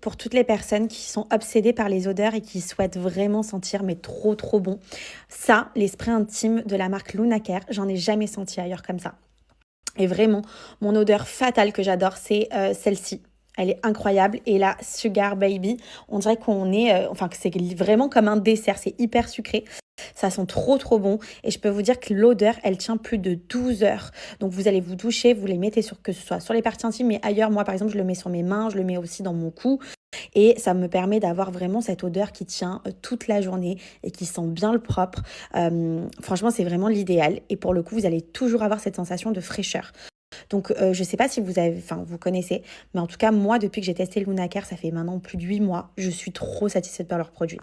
pour toutes les personnes qui sont obsédées par les odeurs et qui souhaitent vraiment sentir mais trop trop bon. Ça, les sprays intimes de la marque Luna Care, j'en ai jamais senti ailleurs comme ça. Et vraiment, mon odeur fatale que j'adore, c'est celle-ci. Elle est incroyable. Et la Sugar Baby, on dirait qu'on est... enfin, que c'est vraiment comme un dessert. C'est hyper sucré. Ça sent trop trop bon. Et je peux vous dire que l'odeur, elle tient plus de 12 heures. Donc vous allez vous doucher, vous les mettez sur, que ce soit sur les parties intimes, mais ailleurs. Moi, par exemple, je le mets sur mes mains, je le mets aussi dans mon cou. Et ça me permet d'avoir vraiment cette odeur qui tient toute la journée et qui sent bien le propre. Franchement, c'est vraiment l'idéal. Et pour le coup, vous allez toujours avoir cette sensation de fraîcheur. Donc, je ne sais pas si vous connaissez, mais en tout cas, moi, depuis que j'ai testé le Luna Care, ça fait maintenant plus de 8 mois, je suis trop satisfaite par leurs produits.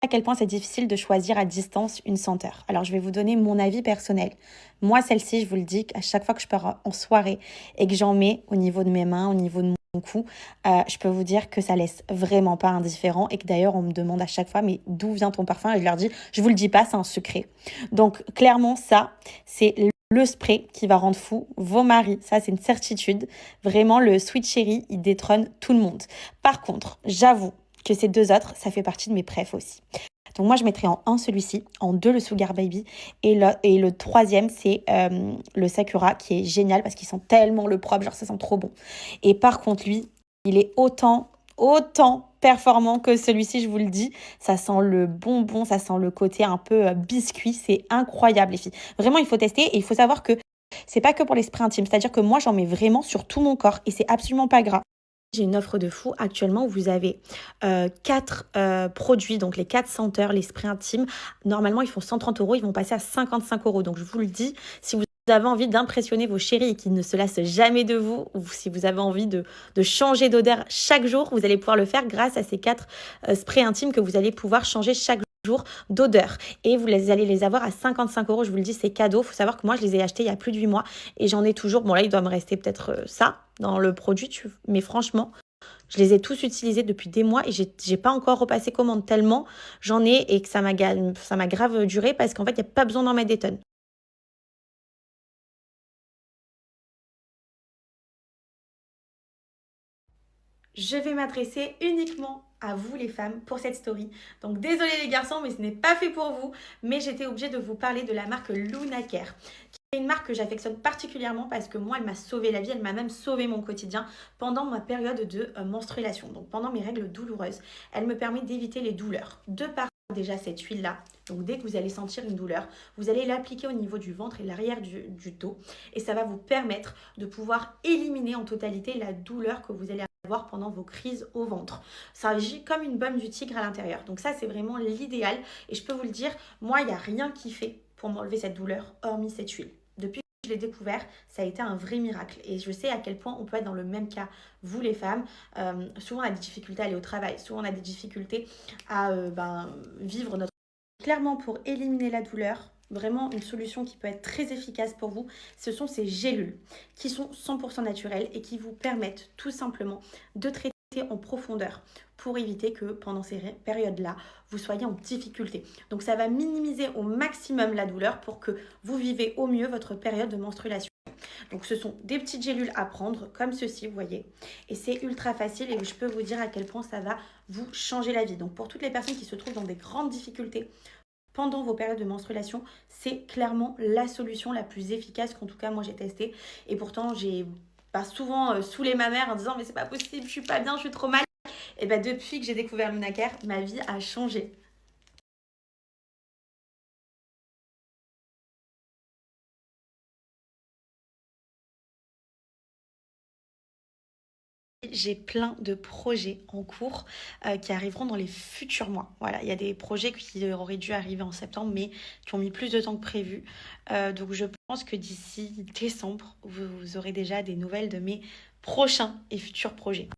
À quel point c'est difficile de choisir à distance une senteur. Alors, je vais vous donner mon avis personnel. Moi, celle-ci, je vous le dis, à chaque fois que je pars en soirée et que j'en mets au niveau de mes mains, au niveau de mon cou, je peux vous dire que ça laisse vraiment pas indifférent et que d'ailleurs, on me demande à chaque fois, mais d'où vient ton parfum? Et je leur dis, je vous le dis pas, c'est un secret. Donc, clairement, ça, c'est le spray qui va rendre fou vos maris. Ça, c'est une certitude. Vraiment, le Sweet Cherry, il détrône tout le monde. Par contre, j'avoue que ces deux autres, ça fait partie de mes préfs aussi. Donc moi, je mettrais en un celui-ci, en deux le Sugar Baby, et le troisième, c'est le Sakura, qui est génial parce qu'ils sent tellement le propre, genre ça sent trop bon. Et par contre, lui, il est autant performant que celui-ci, je vous le dis. Ça sent le bonbon, ça sent le côté un peu biscuit, c'est incroyable les filles. Vraiment, il faut tester et il faut savoir que c'est pas que pour les sprays intimes, c'est-à-dire que moi, j'en mets vraiment sur tout mon corps et c'est absolument pas gras. J'ai une offre de fou actuellement où vous avez 4 produits, donc les 4 senteurs, les sprays intimes. Normalement, ils font 130 euros, ils vont passer à 55 euros. Donc, je vous le dis, si vous avez envie d'impressionner vos chéris et qu'ils ne se lassent jamais de vous, ou si vous avez envie de changer d'odeur chaque jour, vous allez pouvoir le faire grâce à ces 4 sprays intimes que vous allez pouvoir changer chaque jour d'odeur. Et allez les avoir à 55 euros, je vous le dis, c'est cadeau. Il faut savoir que moi, je les ai achetés il y a plus de 8 mois et j'en ai toujours. Bon, là, il doit me rester peut-être ça dans le produit, mais franchement, je les ai tous utilisés depuis des mois et j'ai pas encore repassé commande tellement j'en ai et que ça m'a grave duré parce qu'en fait, il n'y a pas besoin d'en mettre des tonnes. Je vais m'adresser uniquement à vous les femmes pour cette story. Donc désolé les garçons, mais ce n'est pas fait pour vous. Mais j'étais obligée de vous parler de la marque Luna Care. C'est une marque que j'affectionne particulièrement parce que moi, elle m'a sauvé la vie, elle m'a même sauvé mon quotidien pendant ma période de menstruation, donc pendant mes règles douloureuses. Elle me permet d'éviter les douleurs. De par déjà cette huile-là, donc dès que vous allez sentir une douleur, vous allez l'appliquer au niveau du ventre et l'arrière du dos et ça va vous permettre de pouvoir éliminer en totalité la douleur que vous allez avoir pendant vos crises au ventre. Ça agit comme une bombe du tigre à l'intérieur. Donc ça, c'est vraiment l'idéal et je peux vous le dire, moi, il n'y a rien qui fait pour m'enlever cette douleur hormis cette huile. Depuis que je l'ai découvert, ça a été un vrai miracle. Et je sais à quel point on peut être dans le même cas, vous les femmes. Souvent, on a des difficultés à aller au travail. Souvent, on a des difficultés à vivre notre... Clairement, pour éliminer la douleur, vraiment une solution qui peut être très efficace pour vous, ce sont ces gélules qui sont 100% naturelles et qui vous permettent tout simplement de traiter en profondeur pour éviter que pendant ces périodes-là, vous soyez en difficulté. Donc ça va minimiser au maximum la douleur pour que vous vivez au mieux votre période de menstruation. Donc ce sont des petites gélules à prendre comme ceci, vous voyez. Et c'est ultra facile et je peux vous dire à quel point ça va vous changer la vie. Donc pour toutes les personnes qui se trouvent dans des grandes difficultés pendant vos périodes de menstruation, c'est clairement la solution la plus efficace qu'en tout cas moi j'ai testée. Et pourtant j'ai souvent saoulé ma mère en disant mais c'est pas possible, je suis pas bien, je suis trop mal. Et depuis que j'ai découvert Luna Care, ma vie a changé. J'ai plein de projets en cours qui arriveront dans les futurs mois. Voilà, il y a des projets qui auraient dû arriver en septembre, mais qui ont mis plus de temps que prévu. Donc je pense que d'ici décembre, vous aurez déjà des nouvelles de mes prochains et futurs projets.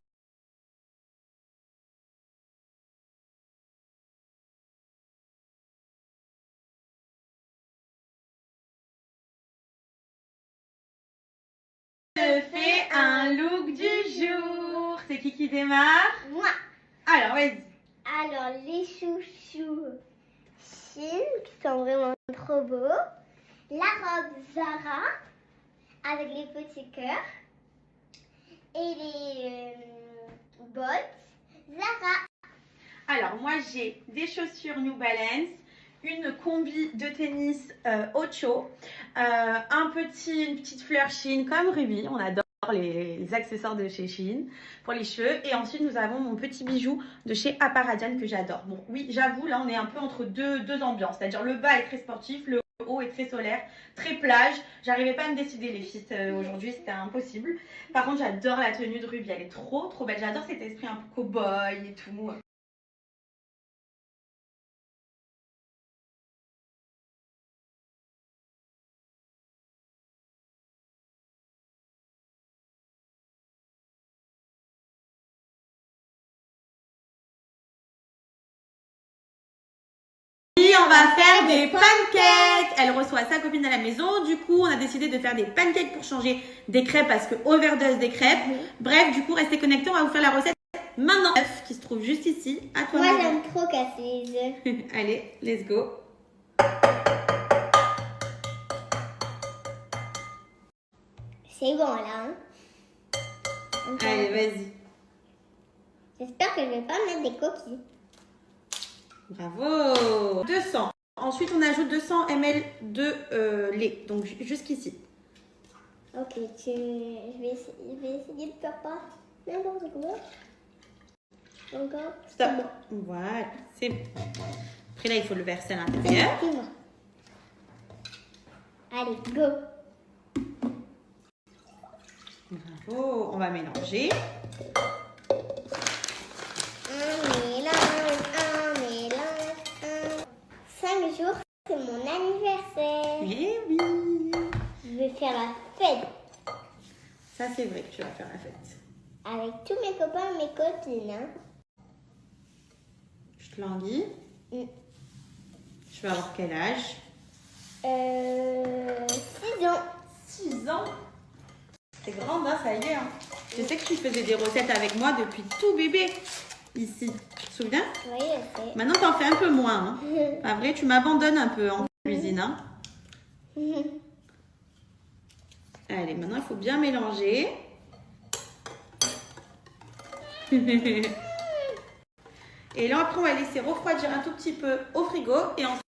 Je fais un look du jour. C'est qui démarre? Moi. Alors, vas-y. Alors, les chouchous Chine qui sont vraiment trop beaux. La robe Zara avec les petits cœurs et les bottes Zara. Alors, moi, j'ai des chaussures New Balance, une combi de tennis Ocho, une petite fleur Shein comme Ruby. On adore les accessoires de chez Shein pour les cheveux. Et ensuite, nous avons mon petit bijou de chez Aparadian que j'adore. Bon, oui, j'avoue, là, on est un peu entre deux ambiances. C'est-à-dire, le bas est très sportif, le haut est très solaire, très plage. J'arrivais pas à me décider, les filles, aujourd'hui, c'était impossible. Par contre, j'adore la tenue de Ruby. Elle est trop belle. J'adore cet esprit un peu cow-boy et tout. On va faire des pancakes. Elle reçoit sa copine à la maison. Du coup, on a décidé de faire des pancakes pour changer des crêpes parce que overdose des crêpes. Bref, du coup, restez connectés. On va vous faire la recette maintenant. Qui se trouve juste ici. À toi. Moi, j'aime trop casser les œufs. Allez, let's go. C'est bon là. Hein. Allez, vas-y. J'espère que je vais pas mettre des coquilles. Bravo. 200. Ensuite, on ajoute 200 ml de lait. Donc, jusqu'ici. Ok, je vais essayer de faire pas n'importe quoi. Encore. Stop. Voilà, c'est bon. Après, là, il faut le verser à l'intérieur. Allez, go. Bravo. On va mélanger. Un mélange. 5 jours, c'est mon anniversaire. Eh oui. Je vais faire la fête. Ça, c'est vrai que tu vas faire la fête. Avec tous mes copains et mes copines. Hein. Je te languis. Je vais avoir quel âge? 6 ans. 6 ans. T'es grande, hein, ça y est. Hein. Je sais que tu faisais des recettes avec moi depuis tout bébé. Ici. Tu te souviens? Oui, je sais. Maintenant, t'en fais un peu moins. Hein. Pas vrai, tu m'abandonnes un peu en cuisine. Hein. Allez, maintenant, il faut bien mélanger. Et là, après, on va laisser refroidir un tout petit peu au frigo. Et ensuite,